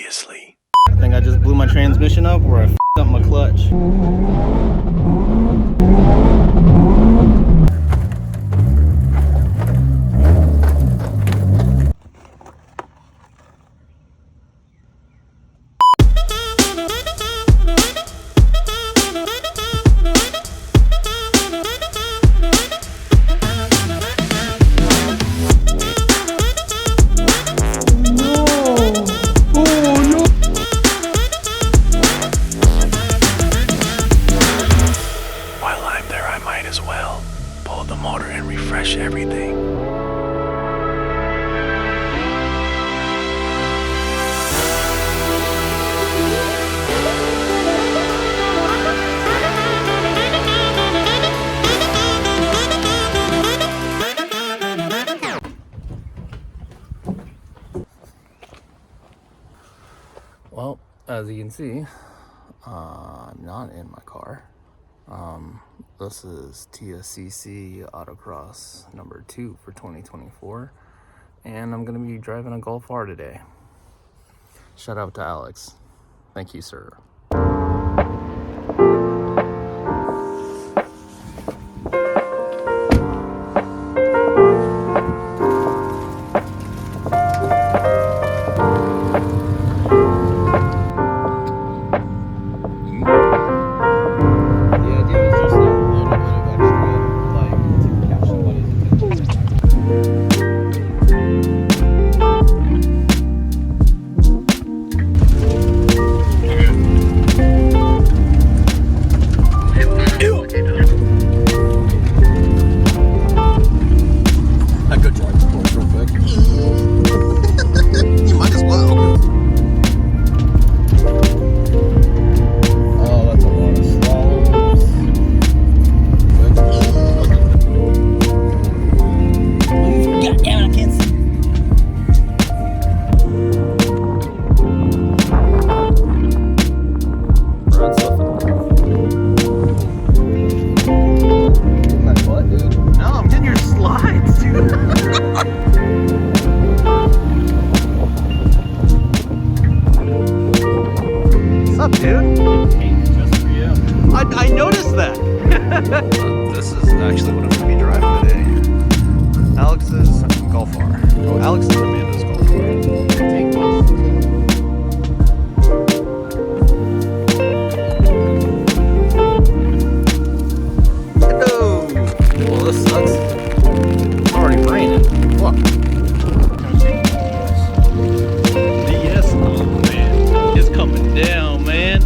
Seriously. I think I just blew my transmission up or I f***ed up my clutch. As well, pull the motor and refresh everything. Well, as you can see, I'm not in my car. This is TSCC Autocross number 2 for 2024, and I'm gonna be driving a Golf R today. Shout out to Alex. Thank you, sir. I noticed that. This is actually what I'm going to be driving today. Alex's Golf R. Oh, Alex's and Amanda's Golf R. Hello. Well, this sucks. It's already raining. Fuck. DS, oh man, it's coming down, man.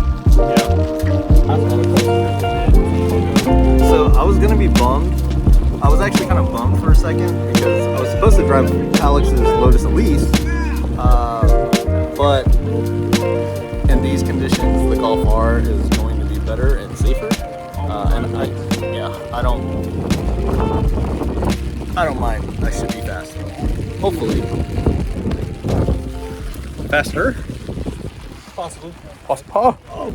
So I was gonna be bummed. I was actually kind of bummed for a second because I was supposed to drive Alex's Lotus Elise, but in these conditions, the Golf R is going to be better and safer. And I don't mind. I should be faster. Hopefully, faster. Possibly. Possible. Oh.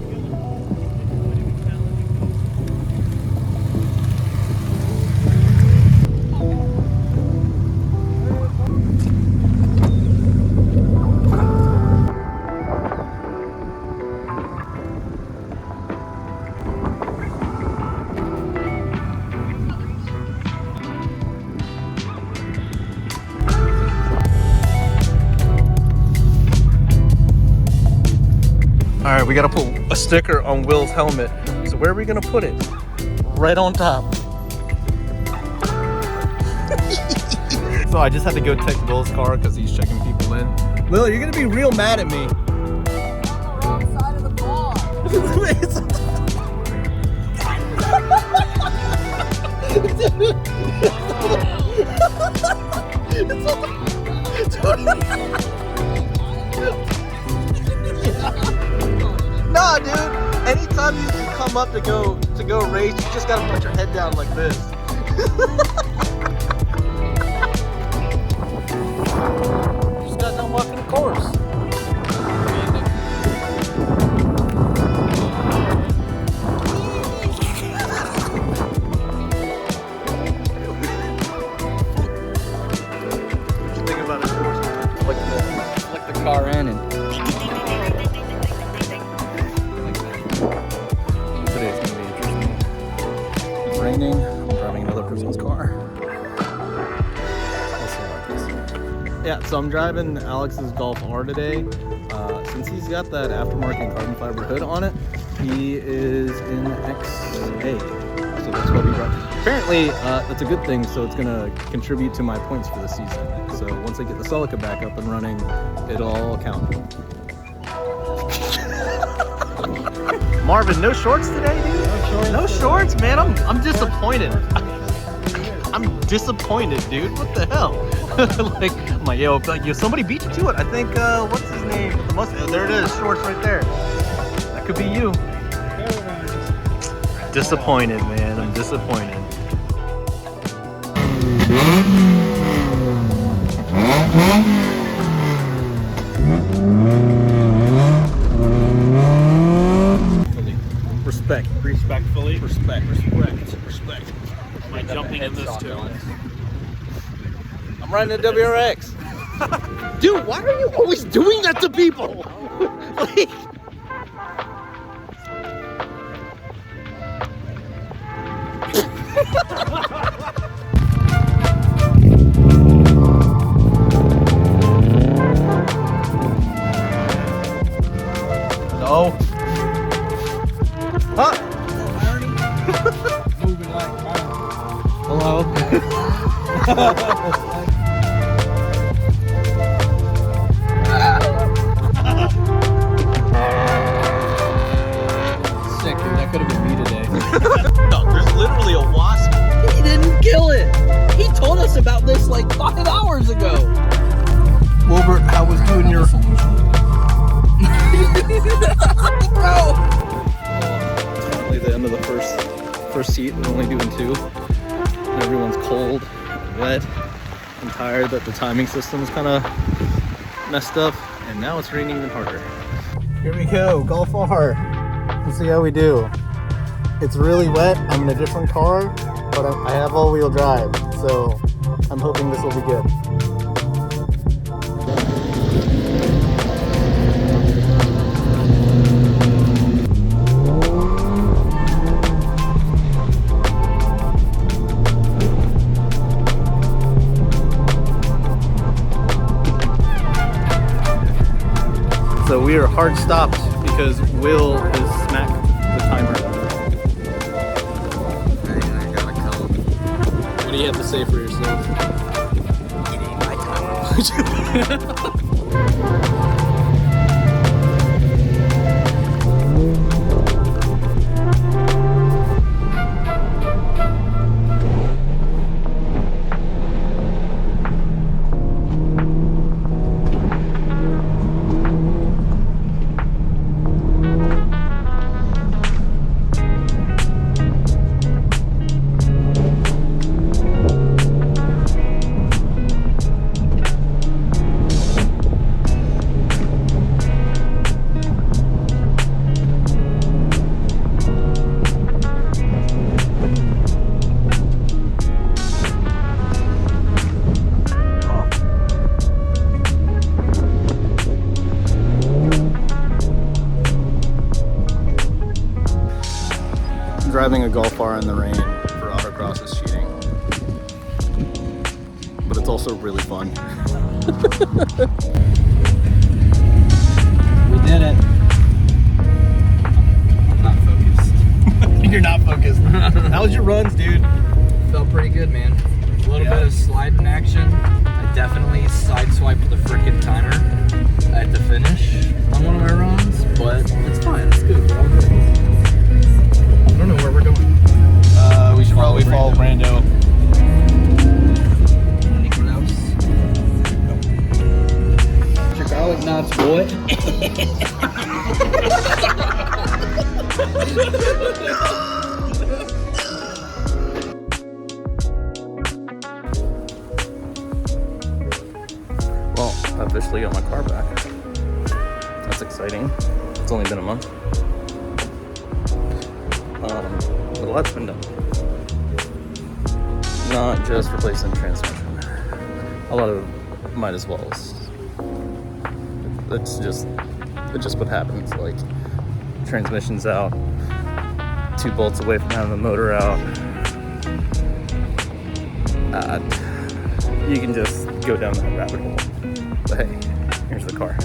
All right, we gotta put a sticker on Will's helmet. So where are we gonna put it? Right on top. So I just had to go check Will's car because he's checking people in. Will, you're gonna be real mad at me. Wrong side of the bar. Nah, dude. Anytime you come up to go race, you just gotta put your head down like this. Just got done walking the course. What you think about it? Like the car in and. So I'm driving Alex's Golf R today. Since he's got that aftermarket carbon fiber hood on it, he is in XA. So that's what we drive. Apparently, that's a good thing, so it's gonna contribute to my points for the season. So once I get the Celica back up and running, it'll all count. Marvin, no shorts today, dude? No shorts, man. I'm disappointed. I'm disappointed, dude. What the hell? I'm like, yo, somebody beat you to it. I think, what's his name? There it is, shorts right there. That could be you. Disappointed, man. I'm disappointed. Respect. Respectfully. Respect. Am I jumping in this too? I'm riding a WRX. Dude, why are you always doing that to people? Like... No. Huh? Moving like mine. Hello. Sick, dude. That could have been me today. No, there's literally a wasp. He didn't kill it. He told us about this like 5 hours ago. Wilbert, how was doing your... Bro! It's finally the end of the first heat. We're only doing 2. And everyone's cold, and wet, and tired that the timing system's kind of messed up. And now it's raining even harder. Here we go, Golf R. Let's see how we do. It's really wet. I'm in a different car, but I have all-wheel drive, so I'm hoping this will be good. So we are hard stopped because Will has smacked the timer. I gotta come. What do you have to say for yourself? It ain't my time. Driving a Golf R in the rain for Autocross is cheating. But it's also really fun. We did it. I'm not focused. You're not focused. How was your runs, dude? Felt pretty good, man. A little bit of sliding action. I definitely sideswiped the frickin' timer at the finish on one of my runs, but it's fine. It's good. We're all good. I don't know where we're going. We should probably follow Brando. Anyone else? Your garlic knots, boy. Well, I officially got my car back. That's exciting. It's only been a month. But a lot's been done. Not just replacing transmission. A lot of might as well. It's just what happens. Like, transmission's out, 2 bolts away from having the motor out. You can just go down that rabbit hole. But hey, here's the car.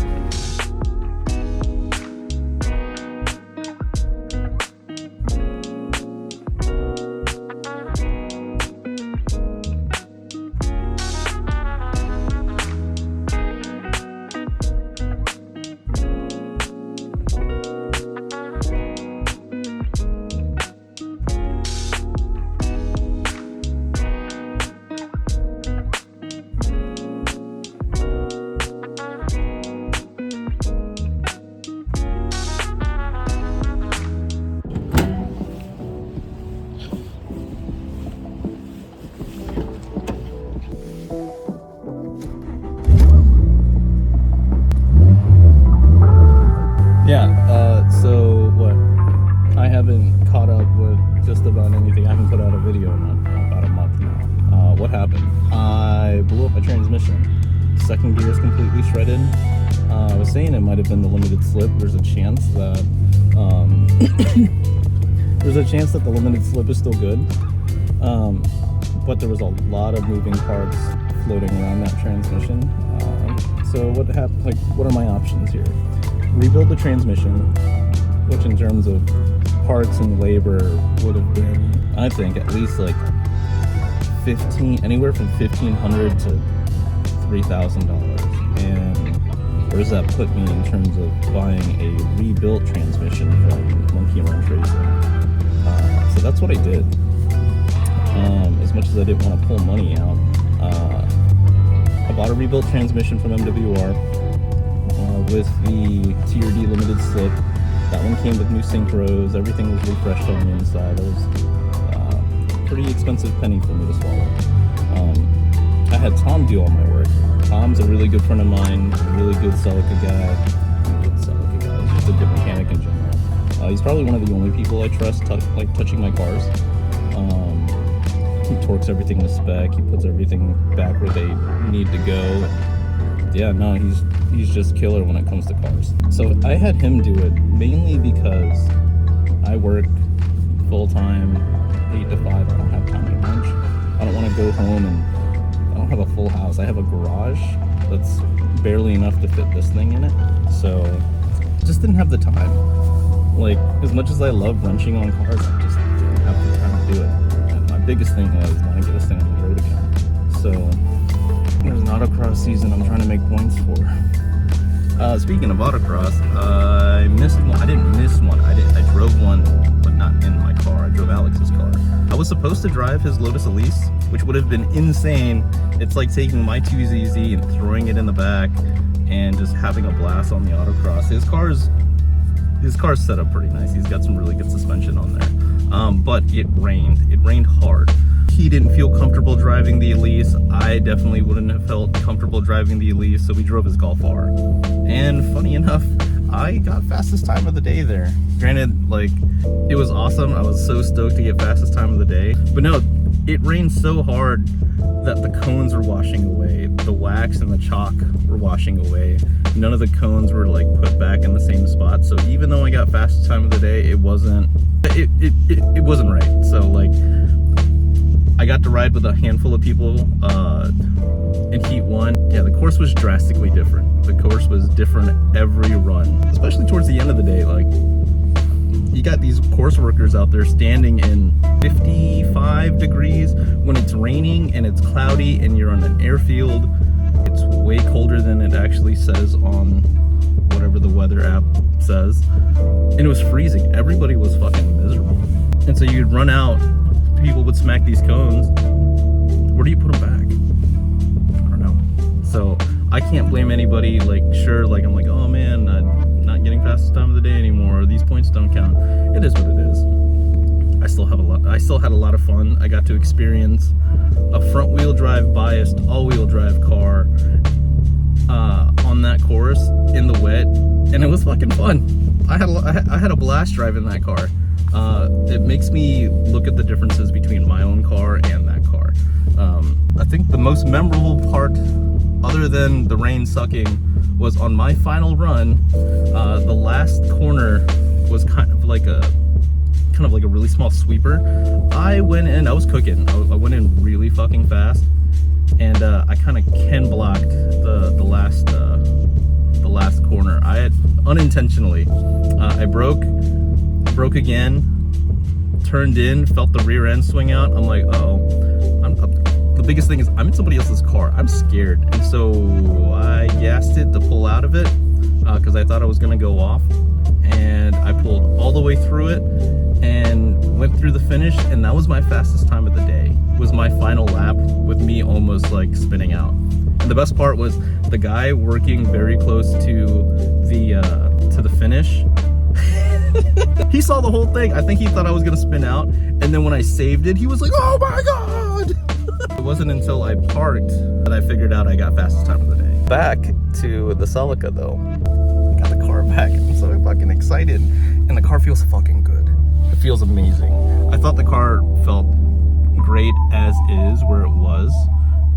So what? I haven't caught up with just about anything. I haven't put out a video in about a month now. What happened? I blew up my transmission. Second gear is completely shredded. I was saying it might have been the limited slip. There's a chance that the limited slip is still good. But there was a lot of moving parts floating around that transmission. So what happened? Like, what are my options here? Rebuild the transmission, which in terms of parts and labor would have been, I think, at least like anywhere from $1,500 to $3,000. And where does that put me in terms of buying a rebuilt transmission from Monkey Wrench Racing? So that's what I did. As much as I didn't want to pull money out, I bought a rebuilt transmission from MWR. With the TRD limited slip. That one came with new synchros. Everything was refreshed on the inside. It was a pretty expensive penny for me to swallow. I had Tom do all my work. Tom's a really good friend of mine, a really good Celica guy. He's just a good mechanic in general. He's probably one of the only people I trust touching my cars. He torques everything to spec. He puts everything back where they need to go. Yeah, no, he's just killer when it comes to cars. So I had him do it mainly because I work full-time, 8 to 5. I don't have time to lunch. I don't want to go home and I don't have a full house. I have a garage that's barely enough to fit this thing in it. So I just didn't have the time. Like, as much as I love wrenching on cars, I just didn't have the time to do it. And my biggest thing was I want to get this thing on the road again. So there's an autocross season I'm trying to make points for. Speaking of autocross, I missed one. I didn't miss one. I drove one, but not in my car. I drove Alex's car. I was supposed to drive his Lotus Elise, which would have been insane. It's like taking my 2ZZ and throwing it in the back and just having a blast on the autocross. His car's set up pretty nice. He's got some really good suspension on there. But it rained. It rained hard. He didn't feel comfortable driving the Elise. I definitely wouldn't have felt comfortable driving the Elise, so we drove his Golf R. And funny enough, I got fastest time of the day there. Granted, like, it was awesome. I was so stoked to get fastest time of the day. But no, it rained so hard that the cones were washing away. The wax and the chalk were washing away. None of the cones were like put back in the same spot. So even though I got fastest time of the day, it wasn't right. So like, I got to ride with a handful of people in Heat 1. Yeah, the course was drastically different. The course was different every run, especially towards the end of the day. Like, you got these course workers out there standing in 55 degrees when it's raining and it's cloudy and you're on an airfield. It's way colder than it actually says on whatever the weather app says. And it was freezing. Everybody was fucking miserable. And so you'd run out, people would smack these cones. Where do you put them back? I don't know. So I can't blame anybody. Like, sure, like, I'm like, oh man, not getting fastest time of the day anymore. These points don't count. It is what it is. I still had a lot of fun. I got to experience a front wheel drive biased all wheel drive car on that course in the wet, and it was fucking fun. I had a blast driving that car. It makes me look at the differences between my own car and that car. I think the most memorable part, other than the rain sucking, was on my final run. The last corner was kind of like a really small sweeper. I went in, I was cooking. I went in really fucking fast, and I kind of Ken blocked the last corner. I had unintentionally, I broke again, turned in, felt the rear end swing out. I'm like, the biggest thing is I'm in somebody else's car. I'm scared, and so I gassed it to pull out of it because I thought I was gonna go off, and I pulled all the way through it and went through the finish, and that was my fastest time of the day. It was my final lap with me almost like spinning out. And the best part was the guy working very close to the finish. He saw the whole thing. I think he thought I was gonna spin out, and then when I saved it, he was like, "Oh my god!" It wasn't until I parked that I figured out I got fastest time of the day. Back to the Celica though. Got the car back. I'm so fucking excited, and the car feels fucking good. It feels amazing. I thought the car felt great as is where it was,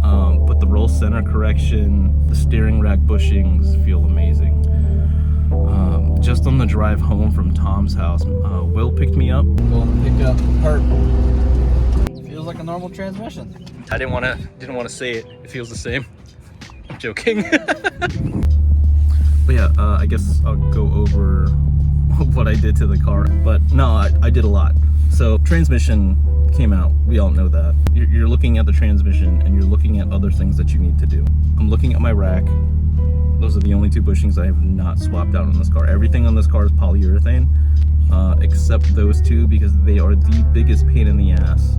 but the roll center correction, the steering rack bushings feel amazing. Just on the drive home from Tom's house, Will picked me up. Going to pick up Hurt. Feels like a normal transmission. I didn't want to say it. It feels the same. I'm joking. But yeah, I guess I'll go over what I did to the car. But no, I did a lot. So transmission came out. We all know that. You're looking at the transmission and you're looking at other things that you need to do. I'm looking at my rack. Those are the only two bushings I have not swapped out on this car. Everything on this car is polyurethane, except those two, because they are the biggest pain in the ass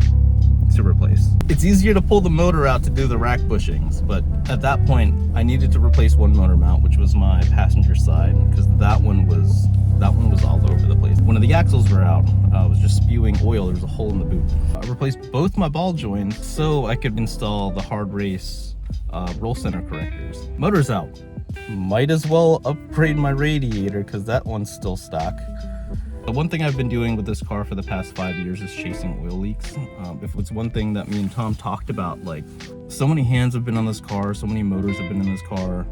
to replace. It's easier to pull the motor out to do the rack bushings, but at that point I needed to replace one motor mount, which was my passenger side, because that one was all over the place. One of the axles were out. I was just spewing oil. There was a hole in the boot. I replaced both my ball joints so I could install the hard race roll center correctors. Motor's out. Might as well upgrade my radiator because that one's still stock. The one thing I've been doing with this car for the past 5 years is chasing oil leaks. If it's one thing that me and Tom talked about, like, so many hands have been on this car, so many motors have been in this car.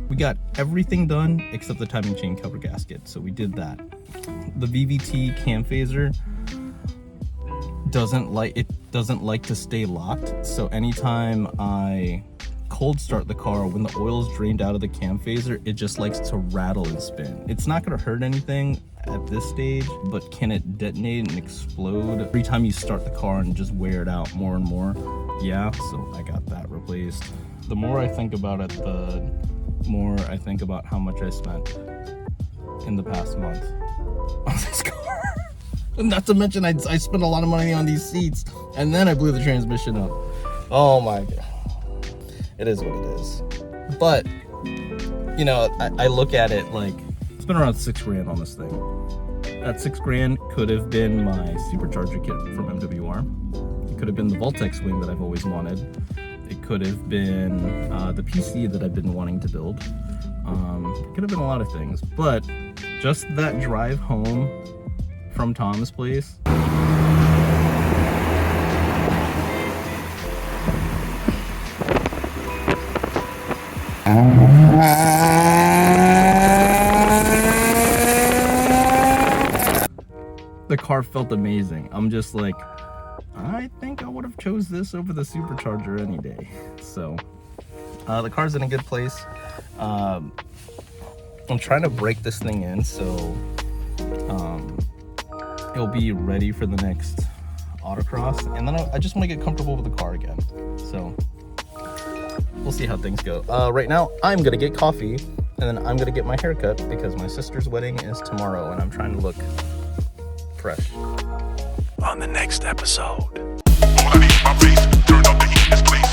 We got everything done except the timing chain cover gasket, so we did that. The VVT cam phaser doesn't like to stay locked, so anytime I cold start the car, when the oil's drained out of the cam phaser, it just likes to rattle and spin. It's not going to hurt anything at this stage, but can it detonate and explode every time you start the car and just wear it out more and more? Yeah, so I got that replaced. The more I think about it, the more I think about how much I spent in the past month on this car. Not to mention I spent a lot of money on these seats, and then I blew the transmission up. Oh my god. It is what it is. But, you know, I look at it like, it's been around $6 grand on this thing. That $6 grand could have been my supercharger kit from MWR. It could have been the Voltex wing that I've always wanted. It could have been the PC that I've been wanting to build. It could have been a lot of things. But just that drive home from Tom's place, the car felt amazing. I'm just like, I think I would have chose this over the supercharger any day. So the car's in a good place. I'm trying to break this thing in so it'll be ready for the next Autocross, and then I just want to get comfortable with the car again. So we'll see how things go. Right now, I'm gonna get coffee, and then I'm gonna get my hair cut because my sister's wedding is tomorrow, and I'm trying to look fresh. On the next episode. All I need is my face, turn up the heat in this place.